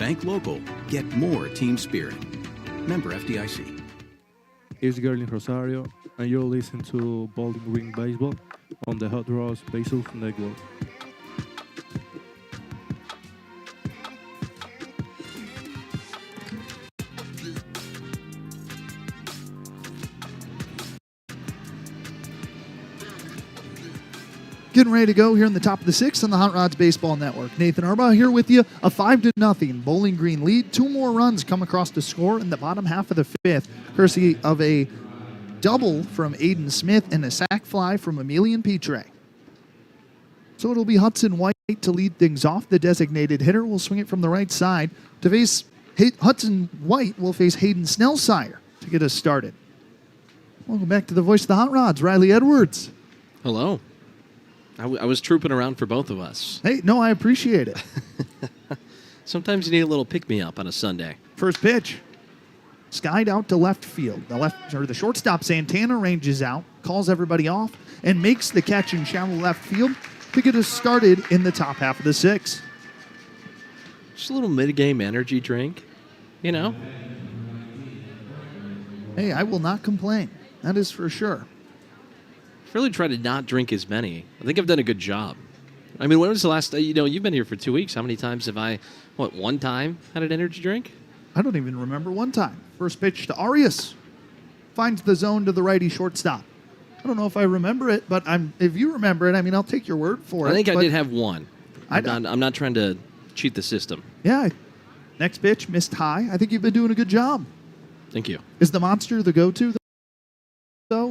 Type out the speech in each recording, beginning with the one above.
Bank local. Get more team spirit. Member FDIC. It's Gerlin Rosario, and you're listening to Bowling Green Baseball on the Hot Rods Baseball Network. Getting ready to go here in the top of the sixth on the Hot Rods Baseball Network. Nathan Arbaugh here with you. A 5-0 Bowling Green lead. 2 more runs come across the score in the bottom half of the fifth, courtesy of a double from Aiden Smith and a sac fly from Emilian Petre. So it'll be Hudson White to lead things off. The designated hitter will swing it from the right side. To face Hudson White will face Hayden Snellsire to get us started. Welcome back to the voice of the Hot Rods, Riley Edwards. Hello. I was trooping around for both of us. Hey, no, I appreciate it. Sometimes you need a little pick-me-up on a Sunday. First pitch. Skied out to left field. The shortstop Santana ranges out, calls everybody off, and makes the catch in shallow left field to get us started in the top half of the sixth. Just a little mid-game energy drink, you know. Hey, I will not complain. That is for sure. I've really tried to not drink as many. I think I've done a good job. I mean, when was the last, you've been here for 2 weeks. How many times have I, one time had an energy drink? I don't even remember one time. First pitch to Arias. Finds the zone to the righty shortstop. I don't know if I remember it, but if you remember it, I'll take your word for it. I think I did have one. I'm not trying to cheat the system. Yeah. Next pitch, missed high. I think you've been doing a good job. Thank you. Is the Monster the go-to, though?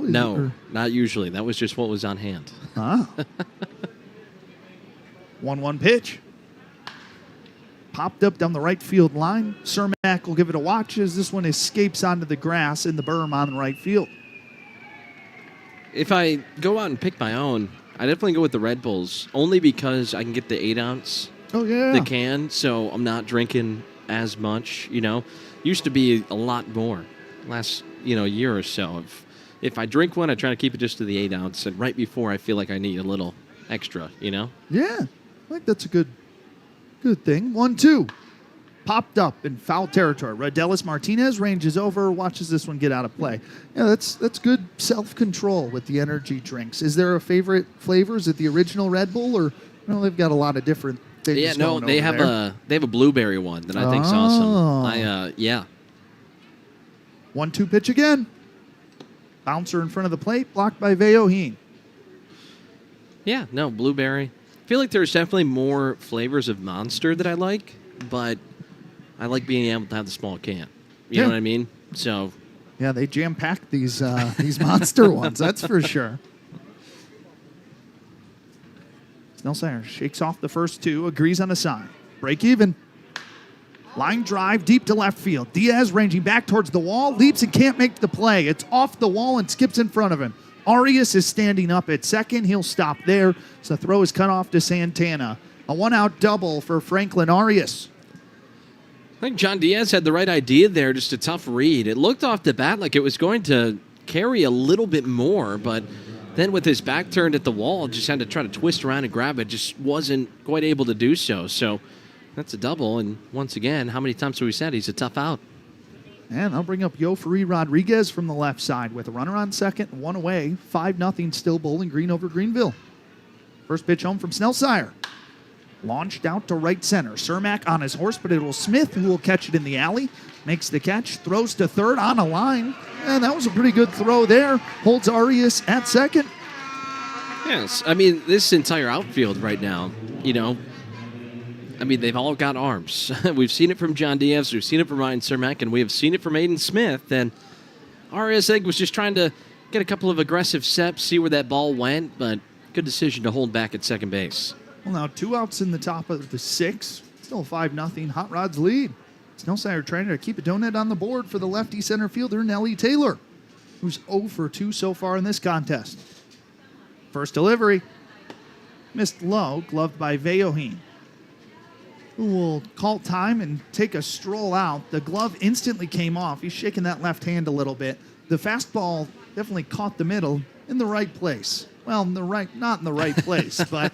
No, not usually. That was just what was on hand. Ah. 1-1 pitch. Popped up down the right field line. Cermak will give it a watch as this one escapes onto the grass in the berm on the right field. If I go out and pick my own, I definitely go with the Red Bulls, only because I can get the 8-ounce. Oh, yeah. The can, so I'm not drinking as much, Used to be a lot more last, year or so. If I drink one, I try to keep it just to the 8-ounce, and right before I feel like I need a little extra, Yeah, I think that's a good thing. 1-2. Popped up in foul territory. Rodelis Martinez ranges over, watches this one get out of play. Yeah, that's good self-control with the energy drinks. Is there a favorite flavor? Is it the original Red Bull, or they've got a lot of different things? Yeah, no, they have a blueberry one that I think's awesome. Yeah. 1-2 pitch again. Bouncer in front of the plate, blocked by Veoheen. Yeah, no, blueberry. I feel like there's definitely more flavors of Monster that I like, but I like being able to have the small can. You know what I mean? So. Yeah, they jam-packed these Monster ones, that's for sure. Snellsire shakes off the first two, agrees on a sign. Break even. Line drive deep to left field. Diaz ranging back towards the wall, leaps and can't make the play. It's off the wall and skips in front of him. Arias is standing up at second. He'll stop there. So the throw is cut off to Santana. A one-out double for Franklin Arias. I think John Diaz had the right idea there, just a tough read. It looked off the bat like it was going to carry a little bit more, but then with his back turned at the wall, just had to try to twist around and grab it. Just wasn't quite able to do so. So that's a double, and once again, how many times have we said he's a tough out? And I'll bring up Yofari Rodriguez from the left side with a runner on second, one away. 5-0 still Bowling Green over Greenville. First pitch home from Snellsire. Launched out to right center. Cermak on his horse, but it will Smith who will catch it in the alley. Makes the catch, throws to third on a line. And that was a pretty good throw there. Holds Arias at second. Yes, this entire outfield right now, they've all got arms. We've seen it from John Diaz, we've seen it from Ryan Cermak, and we have seen it from Aiden Smith. And Arias was just trying to get a couple of aggressive steps, see where that ball went, but good decision to hold back at second base. Well, now 2 outs in the top of the sixth. Still 5-0 Hot Rods lead. Snellsire trying to keep a donut on the board for the lefty center fielder, Nellie Taylor, who's 0 for 2 so far in this contest. First delivery. Missed low, gloved by Veoheen, who will call time and take a stroll out. The glove instantly came off. He's shaking that left hand a little bit. The fastball definitely caught the middle in the right place. Well, not in the right place, but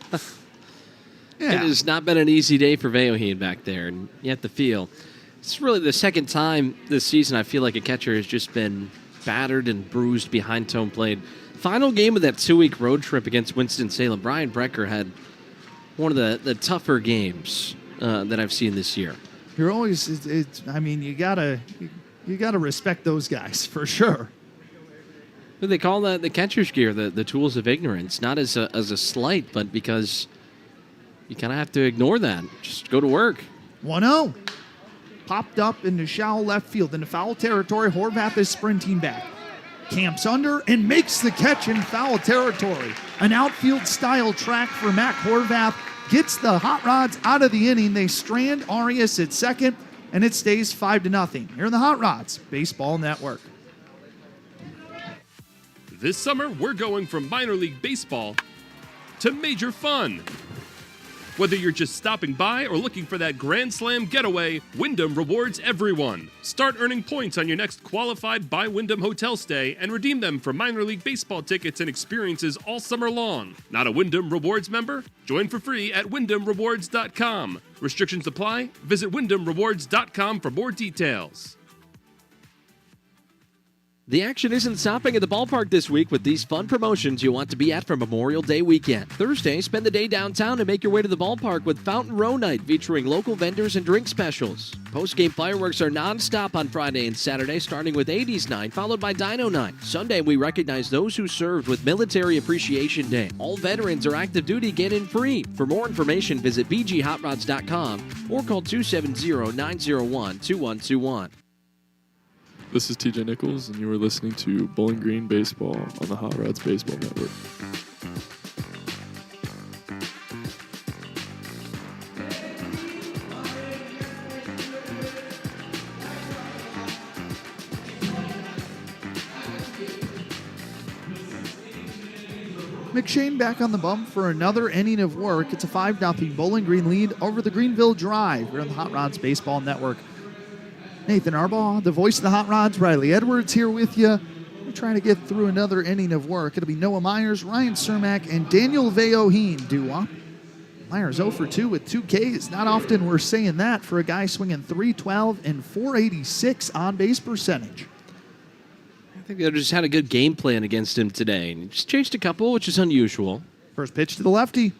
Yeah. It has not been an easy day for Veoheen back there, and you have to feel. It's really the second time this season I feel like a catcher has just been battered and bruised behind home plate. Final game of that 2-week road trip against Winston-Salem, Brian Brecker had one of the tougher games that I've seen this year. You're always, you gotta respect those guys for sure. They call that the catcher's gear, the tools of ignorance, not as a slight, but because you kind of have to ignore that. Just go to work. 1-0. Popped up into shallow left field. Into foul territory, Horvath is sprinting back. Camps under and makes the catch in foul territory. An outfield-style track for Mac Horvath. Gets the Hot Rods out of the inning. They strand Arias at second, and it stays 5-0. Here in the Hot Rods Baseball Network. This summer, we're going from minor league baseball to major fun. Whether you're just stopping by or looking for that Grand Slam getaway, Wyndham rewards everyone. Start earning points on your next qualified by Wyndham hotel stay and redeem them for minor league baseball tickets and experiences all summer long. Not a Wyndham Rewards member? Join for free at WyndhamRewards.com. Restrictions apply. Visit WyndhamRewards.com for more details. The action isn't stopping at the ballpark this week with these fun promotions you want to be at for Memorial Day weekend. Thursday, spend the day downtown and make your way to the ballpark with Fountain Row Night featuring local vendors and drink specials. Post-game fireworks are non-stop on Friday and Saturday, starting with 80s Night, followed by Dino Night. Sunday, we recognize those who served with Military Appreciation Day. All veterans or active duty get in free. For more information, visit bghotrods.com or call 270-901-2121. This is TJ Nichols, and you are listening to Bowling Green Baseball on the Hot Rods Baseball Network. McShane back on the bump for another inning of work. It's a 5-0 Bowling Green lead over the Greenville Drive. We're on the Hot Rods Baseball Network. Nathan Arbaugh, the voice of the Hot Rods, Riley Edwards here with you. We're trying to get through another inning of work. It'll be Noah Myers, Ryan Cermak, and Daniel Veoheen due-up. Myers 0 for 2 with 2 Ks. Not often we're saying that for a guy swinging .312 and .486 on-base percentage. I think they just had a good game plan against him today. And just changed a couple, which is unusual. First pitch to the lefty.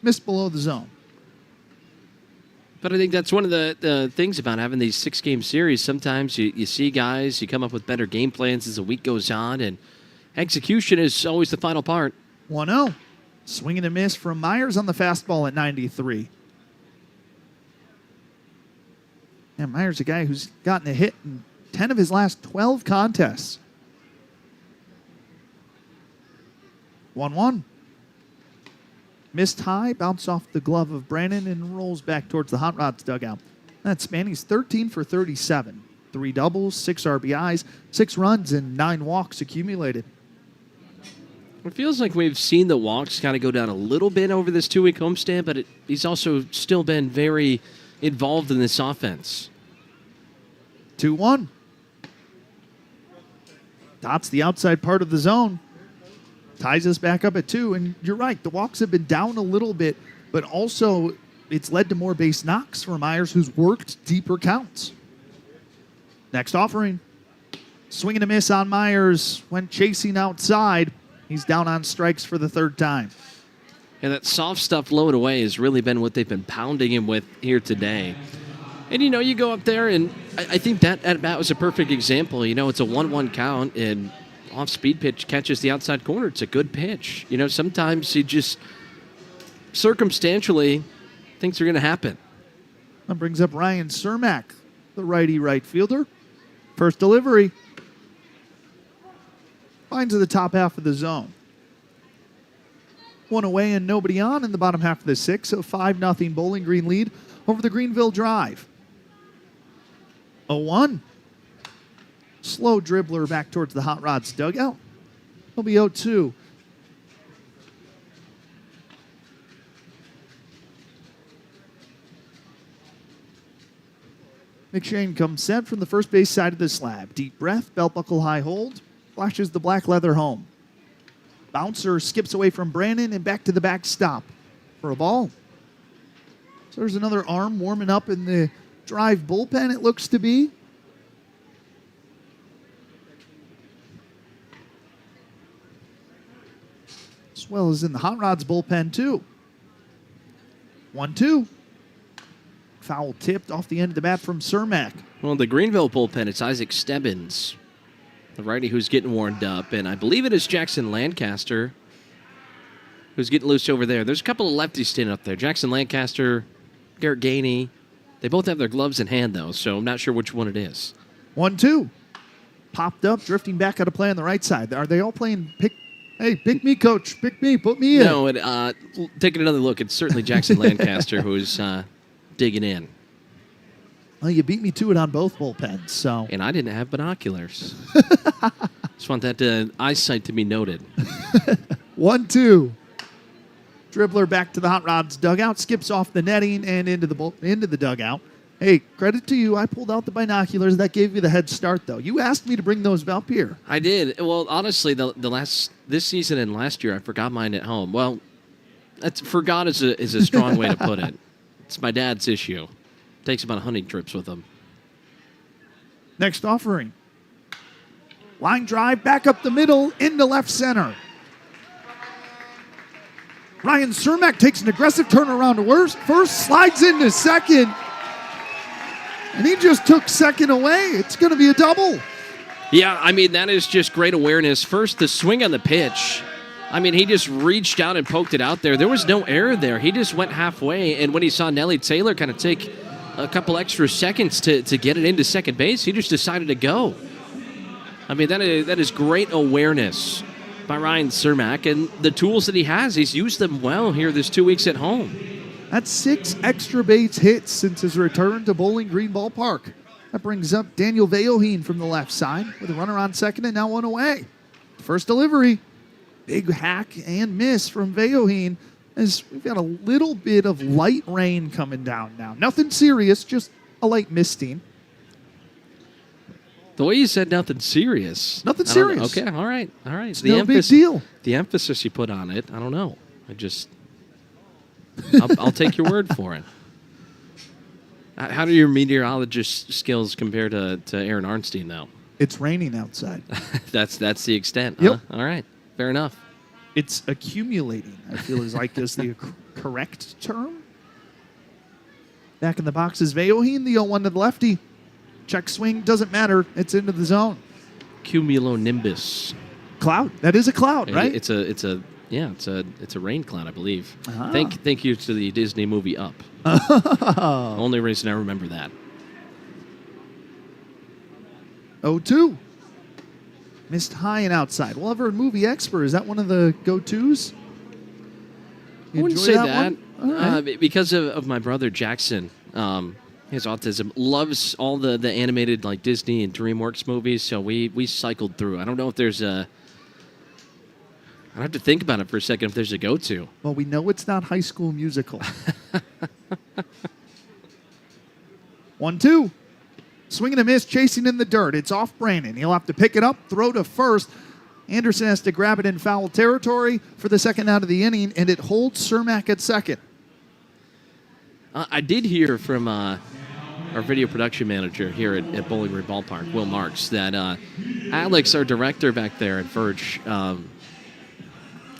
Missed below the zone. But I think that's one of the things about having these 6-game series. Sometimes you see guys, you come up with better game plans as the week goes on, and execution is always the final part. 1-0. Swing and a miss from Myers on the fastball at 93. And Myers, a guy who's gotten a hit in 10 of his last 12 contests. 1-1. Missed high, bounced off the glove of Brannon and rolls back towards the Hot Rods dugout. That's Spanny's 13 for 37. 3 doubles, 6 RBIs, 6 runs, and 9 walks accumulated. It feels like we've seen the walks kind of go down a little bit over this 2-week homestand, but he's also still been very involved in this offense. 2-1. Dots the outside part of the zone. Ties us back up at 2, and you're right, the walks have been down a little bit, but also it's led to more base knocks for Myers, who's worked deeper counts. Next offering. Swing and a miss on Myers. Went chasing outside. He's down on strikes for the 3rd time. And that soft stuff low and away has really been what they've been pounding him with here today. And, you go up there, and I think that at-bat was a perfect example. It's a 1-1 count, and off-speed pitch catches the outside corner. It's a good pitch. Sometimes you just circumstantially things are going to happen. That brings up Ryan Cermak, the righty right fielder. First delivery. Finds the top half of the zone. 1 away and nobody on in the bottom half of the 6th. So 5-0 Bowling Green lead over the Greenville Drive. 0-1. Slow dribbler back towards the Hot Rods dugout. He'll be 0-2. McShane comes set from the first base side of the slab. Deep breath, belt buckle high hold. Flashes the black leather home. Bouncer skips away from Brannon and back to the backstop for a ball. So there's another arm warming up in the drive bullpen, it looks to be. As well as in the Hot Rods bullpen, too. 1-2. Foul tipped off the end of the bat from Cermak. Well, the Greenville bullpen, it's Isaac Stebbins, the righty who's getting warmed up, and I believe it is Jackson Lancaster who's getting loose over there. There's a couple of lefties standing up there. Jackson Lancaster, Garrett Gainey. They both have their gloves in hand, though, so I'm not sure which one it is. 1-2. Popped up, drifting back out of play on the right side. Are they all playing pick? Hey, pick me, coach. Pick me. Put me in. No, taking another look, it's certainly Jackson Lancaster who's digging in. Well, you beat me to it on both bullpens, so. And I didn't have binoculars. Just want that eyesight to be noted. 1-2. Dribbler back to the Hot Rods dugout, skips off the netting and into the dugout. Hey, credit to you. I pulled out the binoculars. That gave you the head start, though. You asked me to bring those up here. I did. Well, honestly, this season and last year, I forgot mine at home. Well, forgot is a strong way to put it. It's my dad's issue. Takes him on hunting trips with him. Next offering. Line drive back up the middle into left center. Ryan Cermak takes an aggressive turnaround to first, slides into second, and he just took second away. It's going to be a double. Yeah, I mean, that is just great awareness. First, the swing on the pitch. I mean, he just reached out and poked it out there. There was no error there. He just went halfway, and when he saw Nelly Taylor kind of take a couple extra seconds to get it into second base, he just decided to go. I mean, that is great awareness by Ryan Cermak, and the tools that he has, he's used them well here this 2 weeks at home. That's 6 extra base hits since his return to Bowling Green Ballpark. That brings up Daniel Veoheen from the left side with a runner on second and now one away. First delivery, big hack and miss from Veoheen as we've got a little bit of light rain coming down now. Nothing serious, just a light misting. The way you said nothing serious. Nothing serious. Okay, all right. It's no big deal. The emphasis you put on it, I don't know. I'll take your word for it. How do your meteorologist skills compare to Aaron Arnstein, though? It's raining outside. That's the extent. Yep. Huh? All right. Fair enough. It's accumulating, I feel is the correct term. Back in the box is Veoheen, the 0-1 to the lefty. Check swing, doesn't matter. It's into the zone. Cumulonimbus. Cloud. That is a cloud, right? It's a rain cloud, I believe. Ah. Thank you to the Disney movie Up. Only reason I remember that. 0-2. Missed high and outside. We'll have our movie expert. Is that one of the go-tos? I wouldn't say that. All right. Because of my brother Jackson. His autism, loves all the animated like Disney and DreamWorks movies, so we cycled through. I don't know if there's a... I'd have to think about it for a second if there's a go-to. Well, we know it's not High School Musical. 1-2. Swing and a miss, chasing in the dirt. It's off Brandon. He'll have to pick it up, throw to first. Anderson has to grab it in foul territory for the second out of the inning, and it holds Cermak at second. I did hear from our video production manager here at Bowling Green Ballpark, Will Marks, that Alex, our director back there at Verge,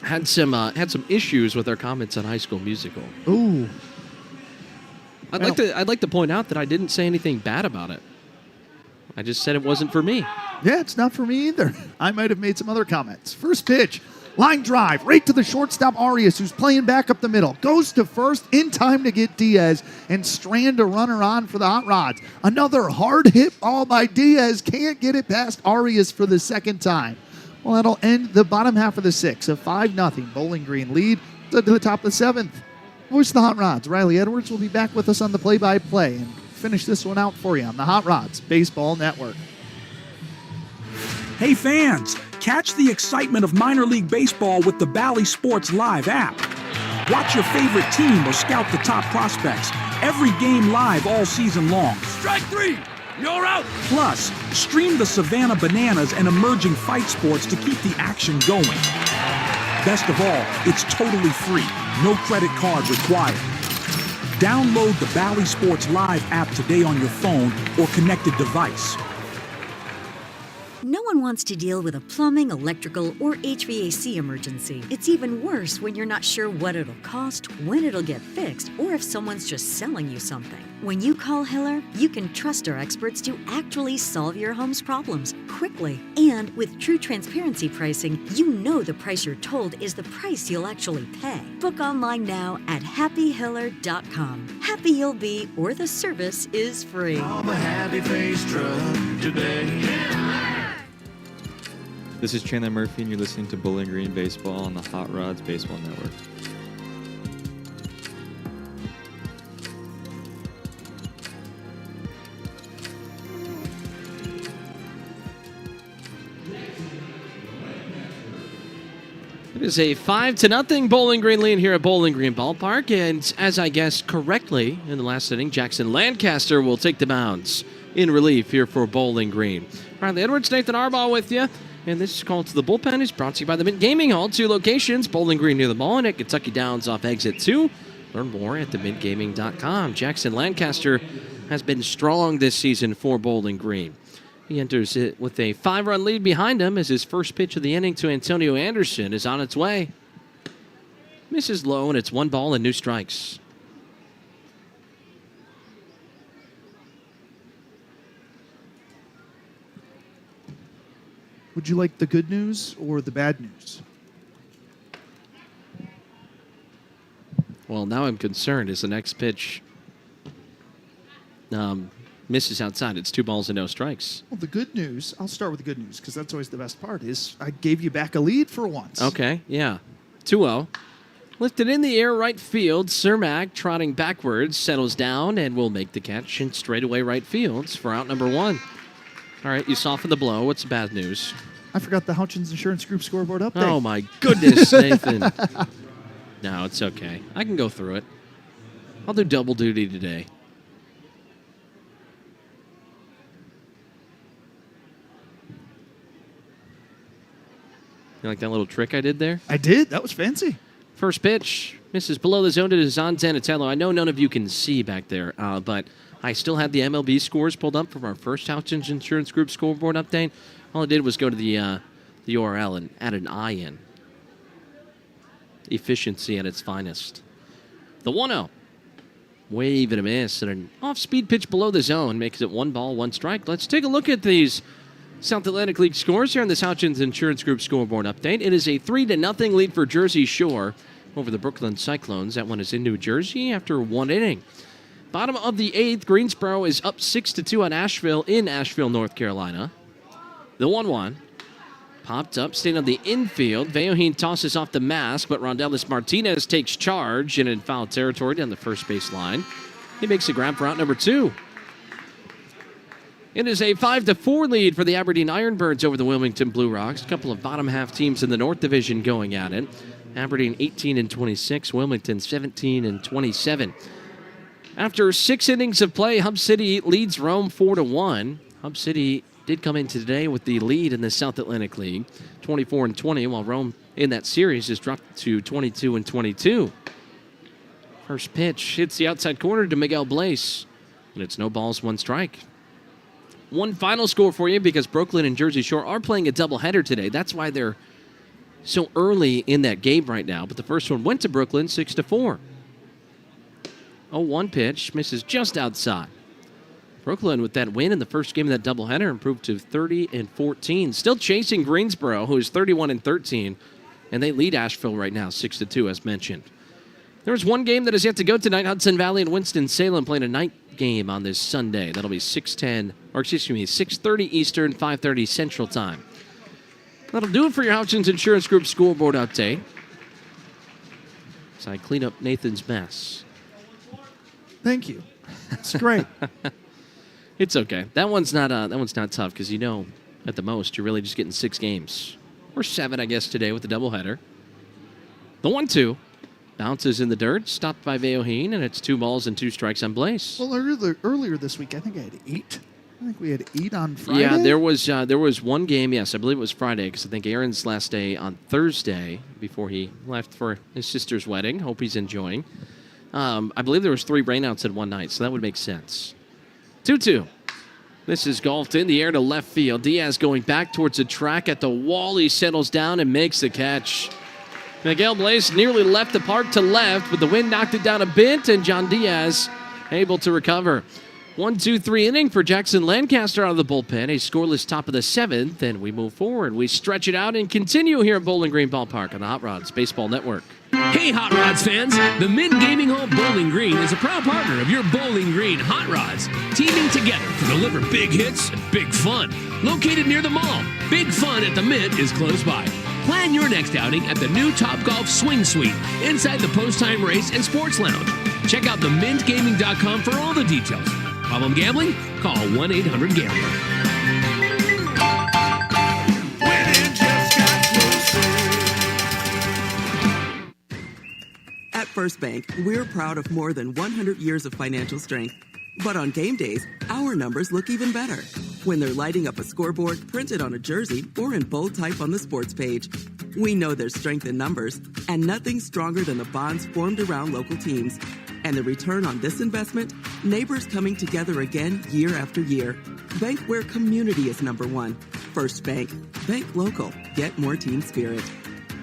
had some issues with our comments on High School Musical. Ooh. I'd like to point out that I didn't say anything bad about it. I just said it wasn't for me. Yeah, it's not for me either. I might have made some other comments. First pitch, line drive, right to the shortstop Arias, who's playing back up the middle. Goes to first in time to get Diaz and strand a runner on for the Hot Rods. Another hard hit ball by Diaz. Can't get it past Arias for the second time. Well, that'll end the bottom half of the 6th. A 5-0 Bowling Green lead to the top of the 7th. Voice of the Hot Rods, Riley Edwards, will be back with us on the play-by-play and finish this one out for you on the Hot Rods Baseball Network. Hey fans, catch the excitement of minor league baseball with the Bally Sports Live app. Watch your favorite team or scout the top prospects. Every game live all season long. Strike 3! You're out! Plus, stream the Savannah Bananas and emerging fight sports to keep the action going. Best of all, it's totally free. No credit card required. Download the Bally Sports Live app today on your phone or connected device. No one wants to deal with a plumbing, electrical, or HVAC emergency. It's even worse when you're not sure what it'll cost, when it'll get fixed, or if someone's just selling you something. When you call Hiller, you can trust our experts to actually solve your home's problems quickly. And with true transparency pricing, you know the price you're told is the price you'll actually pay. Book online now at happyhiller.com. Happy you'll be, or the service is free. I'm a happy face truck today. This is Chandler Murphy, and you're listening to Bowling Green Baseball on the Hot Rods Baseball Network. It is a 5-0 Bowling Green lead here at Bowling Green Ballpark, and as I guessed correctly in the last inning, Jackson Lancaster will take the mounds in relief here for Bowling Green. Riley Edwards, Nathan Arbaugh with you. And this is called To the Bullpen. Is brought to you by the Mint Gaming Hall. 2 locations, Bowling Green near the mall and at Kentucky Downs off exit 2. Learn more at themintgaming.com. Jackson Lancaster has been strong this season for Bowling Green. He enters it with a 5-run lead behind him as his first pitch of the inning to Antonio Anderson is on its way. Misses low, and it's 1 ball and 2 strikes. Would you like the good news or the bad news? Well, now I'm concerned as the next pitch misses outside. It's 2 balls and 2 strikes. Well, the good news, I'll start with the good news because that's always the best part, is I gave you back a lead for once. Okay, yeah. 2-0. Lifted in the air, right field. Cermak, trotting backwards, settles down and will make the catch in straightaway right fields for out number 1. All right, you soften the blow. What's the bad news? I forgot the Hutchins Insurance Group scoreboard update. Oh, my goodness, Nathan. No, it's okay. I can go through it. I'll do double duty today. You like that little trick I did there? I did. That was fancy. First pitch misses below the zone to Zan Zanatello. I know none of you can see back there, but I still had the MLB scores pulled up from our first Hutchins Insurance Group scoreboard update. All I did was go to the URL and add an I in. Efficiency at its finest. The 1-0. Wave and a miss, and an off-speed pitch below the zone makes it 1 ball, 1 strike. Let's take a look at these South Atlantic League scores here on this Hutchins Insurance Group scoreboard update. It is a 3-0 lead for Jersey Shore over the Brooklyn Cyclones. That one is in New Jersey after 1 inning. Bottom of the 8th, Greensboro is up 6-2 on Asheville in Asheville, North Carolina. The 1-1 popped up, staying on the infield. Veoheen tosses off the mask, but Rondelis Martinez takes charge and in foul territory down the first base line. He makes a grab for out number 2. It is a 5-4 lead for the Aberdeen Ironbirds over the Wilmington Blue Rocks. A couple of bottom half teams in the North Division going at it. Aberdeen 18-26, Wilmington 17-27. After 6 innings of play, Hub City leads Rome 4-1. Hub City did come in today with the lead in the South Atlantic League, 24-20, while Rome in that series has dropped to 22-22. First pitch hits the outside corner to Miguel Blaze, and it's no balls, 1 strike. One final score for you because Brooklyn and Jersey Shore are playing a doubleheader today. That's why they're so early in that game right now. But the first one went to Brooklyn 6-4. 0-1 pitch misses just outside. Brooklyn, with that win in the first game of that doubleheader, improved to 30-14. Still chasing Greensboro, who is 31-13, and they lead Asheville right now 6-2, as mentioned. There is one game that is yet to go tonight. Hudson Valley and Winston-Salem playing a night game on this Sunday. That'll be 6:30 Eastern, 5:30 Central Time. That'll do it for your Hutchins Insurance Group scoreboard update. So I clean up Nathan's mess. Thank you. It's great. It's okay. That one's not tough because at the most you're really just getting 6 games or 7, I guess, today with the doubleheader. The 1-2 bounces in the dirt, stopped by Veoheen, and it's 2 balls and 2 strikes on Blaze. Well, earlier this week, I think I had 8. I think we had 8 on Friday. Yeah, there was one game. Yes, I believe it was Friday because I think Aaron's last day on Thursday before he left for his sister's wedding. Hope he's enjoying. I believe there was 3 rainouts in one night, so that would make sense. 2-2. This is golfed in the air to left field. Diaz going back towards the track at the wall. He settles down and makes the catch. Miguel Blaze nearly left the park to left, but the wind knocked it down a bit, and John Diaz able to recover. 1-2-3 inning for Jackson Lancaster out of the bullpen. A scoreless top of the 7th, and we move forward. We stretch it out and continue here at Bowling Green Ballpark on the Hot Rods Baseball Network. Hey, Hot Rods fans! The Mint Gaming Hall Bowling Green is a proud partner of your Bowling Green Hot Rods, teaming together to deliver big hits and big fun. Located near the mall, big fun at the Mint is close by. Plan your next outing at the new Topgolf Swing Suite inside the Post-Time Race and Sports Lounge. Check out themintgaming.com for all the details. Problem gambling? Call 1-800-GAMBLER. At First Bank, we're proud of more than 100 years of financial strength. But on game days, our numbers look even better. When they're lighting up a scoreboard printed on a jersey or in bold type on the sports page. We know there's strength in numbers, and nothing stronger than the bonds formed around local teams. And the return on this investment? Neighbors coming together again year after year. Bank where community is number one. First Bank. Bank local. Get more team spirit.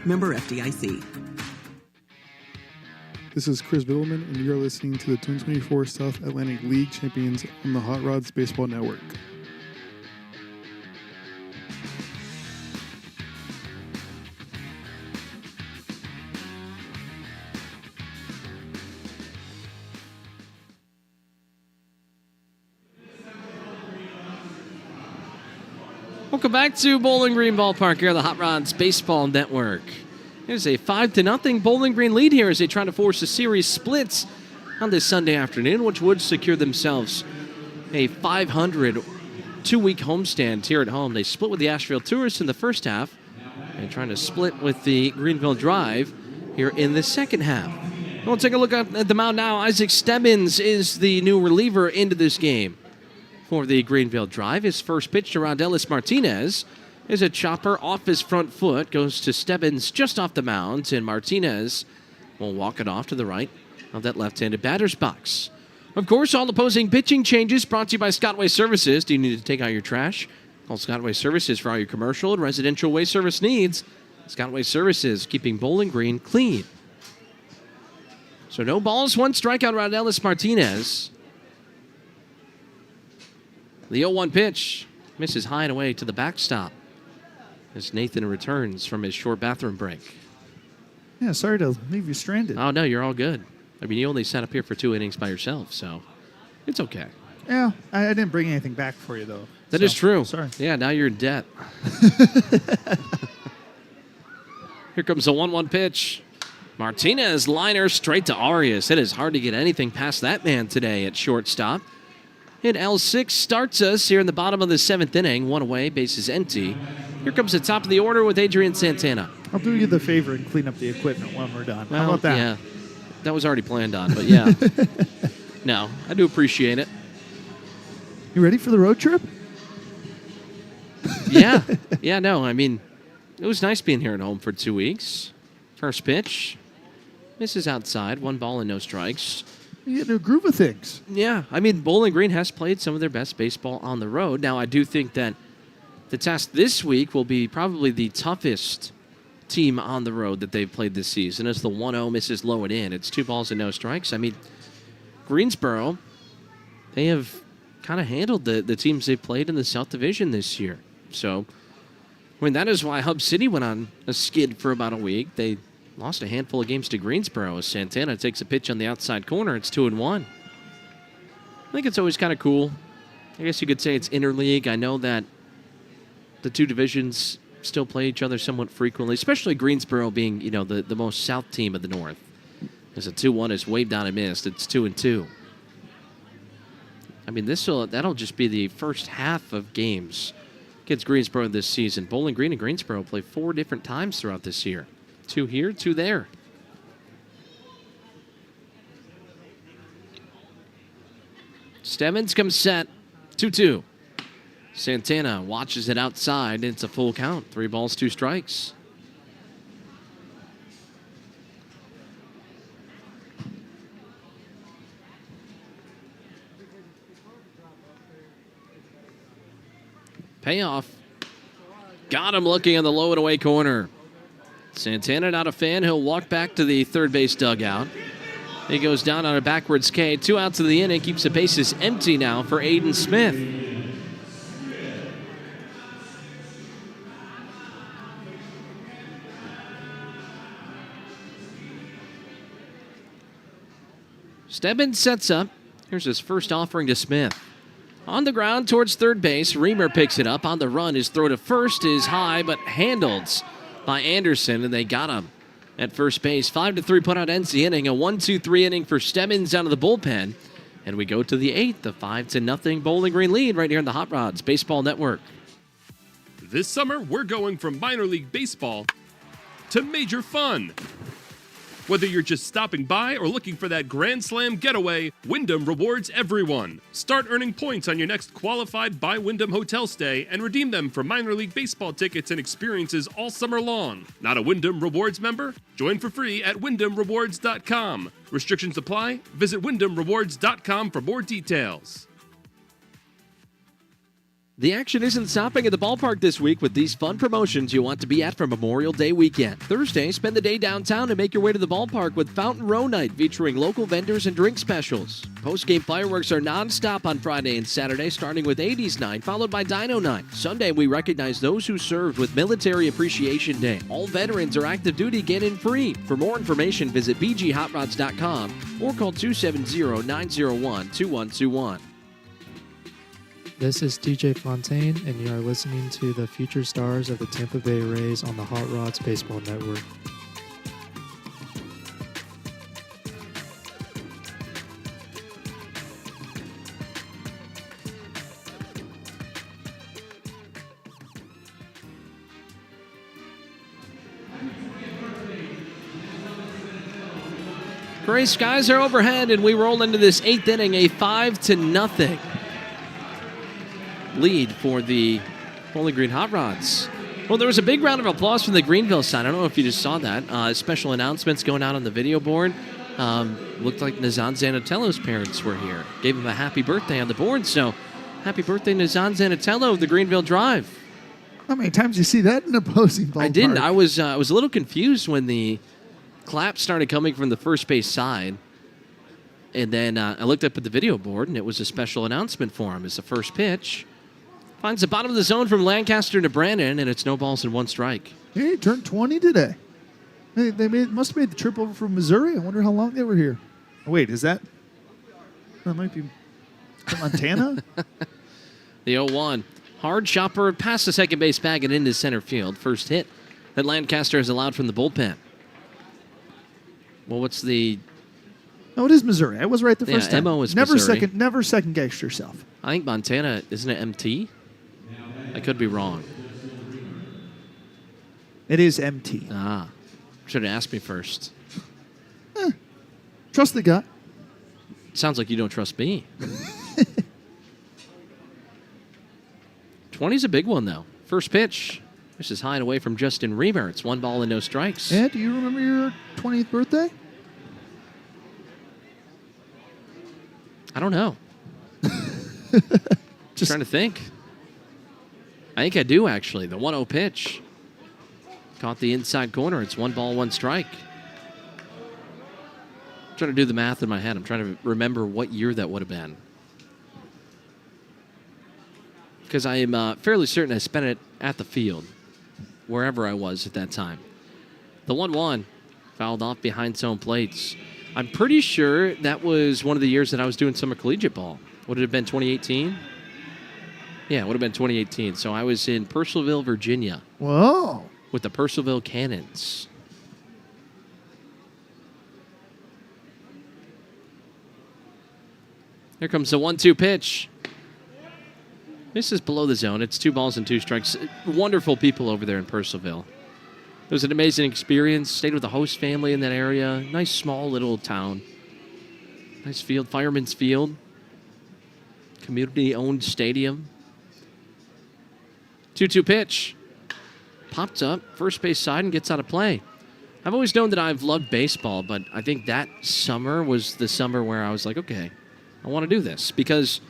Member FDIC. This is Chris Biddleman, and you're listening to the 2024 South Atlantic League Champions on the Hot Rods Baseball Network. Welcome back to Bowling Green Ballpark here on the Hot Rods Baseball Network. There's a 5-0 Bowling Green lead here as they try to force a series splits on this Sunday afternoon, which would secure themselves a 500 two-week homestand here at home. They split with the Asheville Tourists in the first half and trying to split with the Greenville Drive here in the second half. We'll take a look at the mound now. Isaac Stebbins is the new reliever into this game for the Greenville Drive. His first pitch to Rondelis Martinez is a chopper off his front foot, goes to Stebbins just off the mound, and Martinez will walk it off to the right of that left-handed batter's box. Of course, all opposing pitching changes brought to you by Scott Services. Do you need to take out your trash? Call Scott Services for all your commercial and residential waste service needs. Scott Services, keeping Bowling Green clean. So no balls, 1 strikeout, Rondelis Martinez. The 0-1 pitch misses high and away to the backstop as Nathan returns from his short bathroom break. Yeah, sorry to leave you stranded. Oh, no, you're all good. I mean, you only sat up here for 2 innings by yourself, so it's okay. Yeah, I didn't bring anything back for you, though. That is true. Sorry. Yeah, now you're in debt. Here comes a 1-1 pitch. Martinez liner straight to Arias. It is hard to get anything past that man today at shortstop. Hit L6 starts us here in the bottom of the 7th inning. 1 away, bases empty. Here comes the top of the order with Adrian Santana. I'll do you the favor and clean up the equipment when we're done. How about that? Yeah, that was already planned on, but yeah. No, I do appreciate it. You ready for the road trip? Yeah. Yeah, no, I mean, it was nice being here at home for 2 weeks. First pitch. Misses outside. 1 ball and no strikes. You get in a groove of things. Yeah, I mean, Bowling Green has played some of their best baseball on the road. Now, I do think that the test this week will be probably the toughest team on the road that they've played this season as the 1-0 misses low and in. It's 2 balls and no strikes. I mean, Greensboro, they have kind of handled the teams they've played in the South Division this year. So, I mean, that is why Hub City went on a skid for about a week. They lost a handful of games to Greensboro as Santana takes a pitch on the outside corner. It's 2-1. I think it's always kind of cool. I guess you could say it's interleague. I know that the 2 divisions still play each other somewhat frequently, especially Greensboro being, you know, the most south team of the north. As a 2-1 is waved down and missed. It's 2-2. I mean, that'll just be the first half of games against Greensboro this season. Bowling Green and Greensboro play 4 different times throughout this year. 2 here, 2 there. Stebbins comes set. 2-2. Santana watches it outside. It's a full count. 3 balls, 2 strikes. Payoff. Got him looking on the low and away corner. Santana not a fan. He'll walk back to the third base dugout. He goes down on a backwards K. 2 outs of the inning. Keeps the bases empty now for Aiden Smith. Stebbins sets up. Here's his first offering to Smith. On the ground towards third base. Reamer picks it up. On the run, his throw to first is high, but handled by Anderson, and they got him at first base. 5-3 putout ends the inning. A 1-2-3 inning for Stebbins out of the bullpen. And we go to the 8th, the 5-0 Bowling Green lead right here in the Hot Rods Baseball Network. This summer, we're going from minor league baseball to major fun. Whether you're just stopping by or looking for that Grand Slam getaway, Wyndham rewards everyone. Start earning points on your next qualified by Wyndham hotel stay and redeem them for minor league baseball tickets and experiences all summer long. Not a Wyndham Rewards member? Join for free at WyndhamRewards.com. Restrictions apply. Visit WyndhamRewards.com for more details. The action isn't stopping at the ballpark this week with these fun promotions you want to be at for Memorial Day weekend. Thursday, spend the day downtown and make your way to the ballpark with Fountain Row Night featuring local vendors and drink specials. Post-game fireworks are non-stop on Friday and Saturday, starting with 80s Night, followed by Dino Night. Sunday, we recognize those who served with Military Appreciation Day. All veterans are active duty, get in free. For more information, visit bghotrods.com or call 270-901-2121. This is DJ Fontaine, and you are listening to the future stars of the Tampa Bay Rays on the Hot Rods Baseball Network. Gray skies are overhead, and we roll into this 8th inning, a 5-0 lead for the Bowling Green Hot Rods. Well, there was a big round of applause from the Greenville side. I don't know if you just saw that. Special announcements going out on the video board. Looked like Nazan Zanatello's parents were here. Gave him a happy birthday on the board. So, happy birthday, Nazan Zanatello of the Greenville Drive. How many times do you see that in opposing ballpark? I didn't. I was a little confused when the clap started coming from the first base side. And then I looked up at the video board, and it was a special announcement for him. It's the first pitch. Finds the bottom of the zone from Lancaster to Brandon, and it's no balls and 1 strike. Hey, he turned 20 today. They must have made the trip over from Missouri. I wonder how long they were here. Oh, wait, is that? That might be Montana? The 0-1. Hard chopper past the second base bag and into center field. First hit that Lancaster has allowed from the bullpen. Well, what's the... No, it is Missouri. I was right the first time. MO is never Missouri. Never second guess yourself. I think Montana, isn't it MT? I could be wrong. It is MT. Ah. Should have asked me first. Trust the gut. Sounds like you don't trust me. 20's a big one, though. First pitch. This is high and away from Justin Reamer. It's 1 ball and no strikes. Yeah, do you remember your 20th birthday? I don't know. Just trying to think. I think I do, actually. The 1-0 pitch. Caught the inside corner. It's 1 ball, 1 strike. I'm trying to do the math in my head. I'm trying to remember what year that would have been. Because I am fairly certain I spent it at the field, wherever I was at that time. The 1-1 fouled off behind zone plates. I'm pretty sure that was one of the years that I was doing summer collegiate ball. Would it have been 2018? Yeah, it would have been 2018. So I was in Purcellville, Virginia. Whoa. With the Purcellville Cannons. Here comes the 1-2 pitch. This is below the zone. It's 2 balls and 2 strikes. Wonderful people over there in Purcellville. It was an amazing experience. Stayed with the host family in that area. Nice small little town. Nice field. Fireman's Field. Community-owned stadium. 2-2 pitch. Pops up. First base side and gets out of play. I've always known that I've loved baseball, but I think that summer was the summer where I was like, okay, I want to do this. Because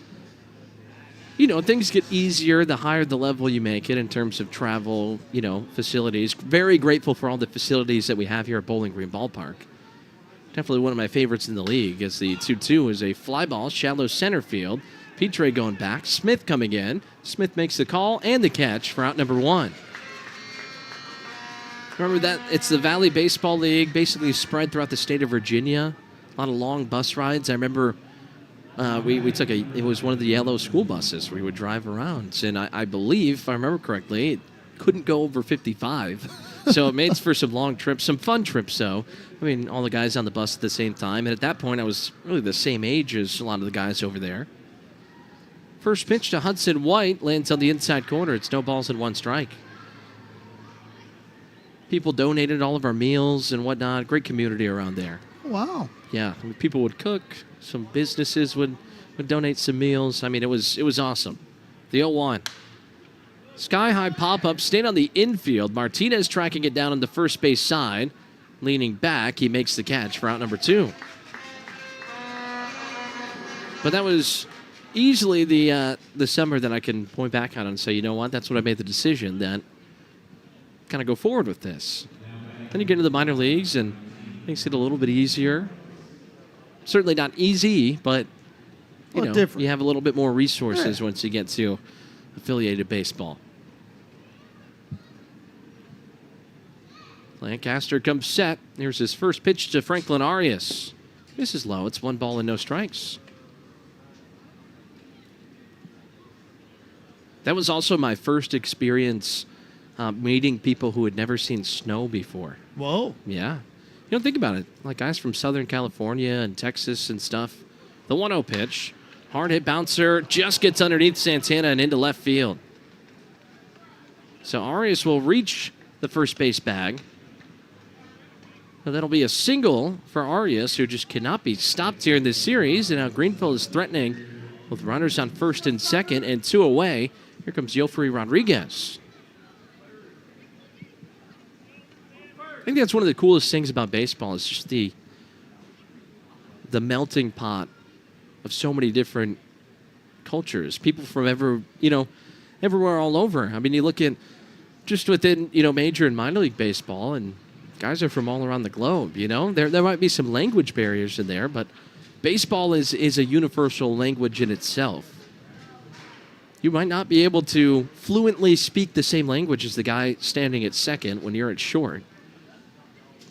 things get easier the higher the level you make it in terms of travel, facilities. Very grateful for all the facilities that we have here at Bowling Green Ballpark. Definitely one of my favorites in the league, as the 2-2 is a fly ball, shallow center field. Petre going back, Smith coming in. Smith makes the call and the catch for out number 1. Remember that? It's the Valley Baseball League, basically spread throughout the state of Virginia. A lot of long bus rides. I remember we took it was one of the yellow school buses we would drive around. And I believe, if I remember correctly, it couldn't go over 55. So it made for some long trips, some fun trips, though. I mean, all the guys on the bus at the same time. And at that point, I was really the same age as a lot of the guys over there. First pitch to Hudson White lands on the inside corner. It's no balls and 1 strike. People donated all of our meals and whatnot. Great community around there. Wow. Yeah, I mean, people would cook. Some businesses would donate some meals. I mean, it was awesome. The 0-1. Sky-high pop-up, stayed on the infield. Martinez tracking it down on the first base side. Leaning back, he makes the catch for out number 2. But that was easily the summer that I can point back on and say, you know what, that's when I made the decision that kind of go forward with this. Then you get into the minor leagues and makes it a little bit easier. Certainly not easy, but you have a little bit more resources once you get to affiliated baseball. Lancaster comes set. Here's his first pitch to Franklin Arias. This is low. It's 1 ball and no strikes. That was also my first experience meeting people who had never seen snow before. Whoa. Yeah. You don't think about it. Like guys from Southern California and Texas and stuff. The 1-0 pitch. Hard hit bouncer. Just gets underneath Santana and into left field. So Arias will reach the first base bag. So that'll be a single for Arias, who just cannot be stopped here in this series. And now Greenville is threatening with runners on first and second and 2 away. Here comes Yofri Rodriguez. I think that's one of the coolest things about baseball is just the melting pot of so many different cultures. People from everywhere all over. I mean, you look at just within, major and minor league baseball, and guys are from all around the globe, There might be some language barriers in there, but baseball is a universal language in itself. You might not be able to fluently speak the same language as the guy standing at second when you're at short,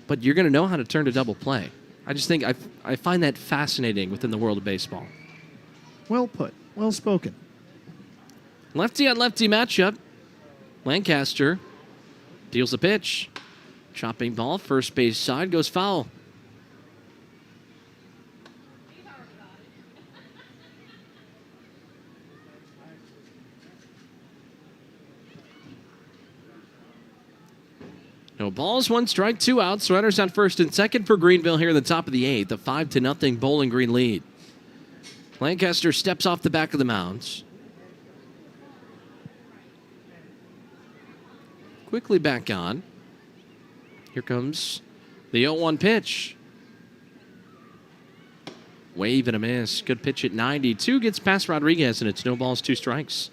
but you're going to know how to turn to double play. I just think I find that fascinating within the world of baseball. Well put. Well spoken. Lefty on lefty matchup. Lancaster deals a pitch. Chopping ball, first base side, goes foul. No balls, 1 strike, 2 outs. Runners on first and second for Greenville here in the top of the 8th. A 5-0 Bowling Green lead. Lancaster steps off the back of the mound. Quickly back on. Here comes the 0-1 pitch. Wave and a miss. Good pitch at 92. Gets past Rodriguez, and it's no balls, 2 strikes.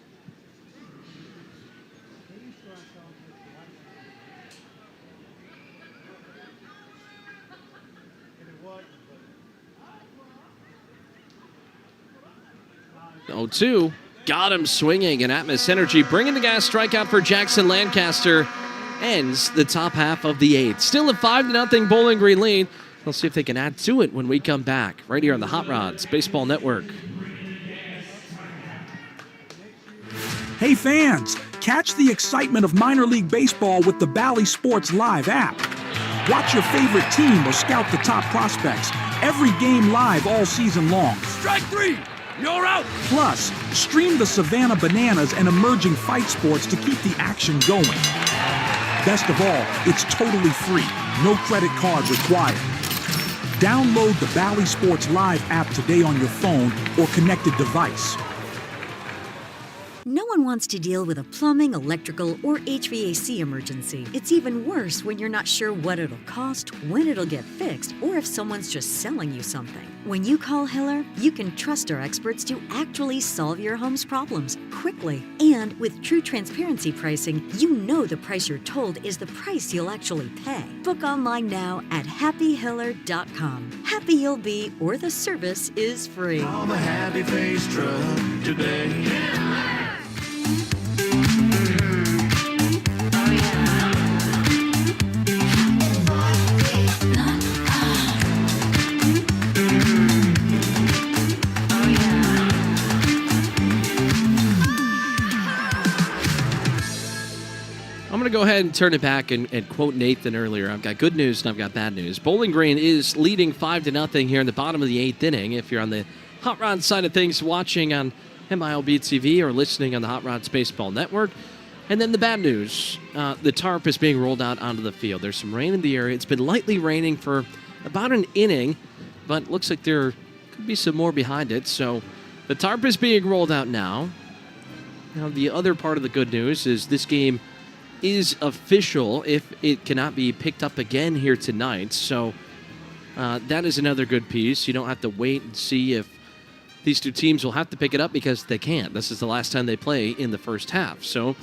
Oh, 2. Got him swinging, and Atmos Energy bringing the gas. Strikeout for Jackson Lancaster ends the top half of the 8th. Still a 5-0 Bowling Green lead. We'll see if they can add to it when we come back right here on the Hot Rods Baseball Network. Hey fans, catch the excitement of minor league baseball with the Bally Sports Live app. Watch your favorite team or scout the top prospects. Every game live all season long. Strike 3! You're out! Plus, stream the Savannah Bananas and emerging fight sports to keep the action going. Best of all, it's totally free. No credit card required. Download the Bally Sports Live app today on your phone or connected device. No one wants to deal with a plumbing, electrical, or HVAC emergency. It's even worse when you're not sure what it'll cost, when it'll get fixed, or if someone's just selling you something. When you call Hiller, you can trust our experts to actually solve your home's problems quickly. And with true transparency pricing, you know the price you're told is the price you'll actually pay. Book online now at happyhiller.com. Happy you'll be, or the service is free. Call the Happy Face Truck today. I'm going to go ahead and turn it back and quote Nathan earlier. I've got good news and I've got bad news. Bowling Green is leading 5-0 here in the bottom of the 8th inning. If you're on the Hot Rod side of things, watching on MILB TV or listening on the Hot Rods Baseball Network. And then the bad news, the tarp is being rolled out onto the field. There's some rain in the area. It's been lightly raining for about an inning, but it looks like there could be some more behind it. So the tarp is being rolled out now. Now, the other part of the good news is this game is official if it cannot be picked up again here tonight. So that is another good piece. You don't have to wait and see if these two teams will have to pick it up because they can't. This is the last time they play in the first half. So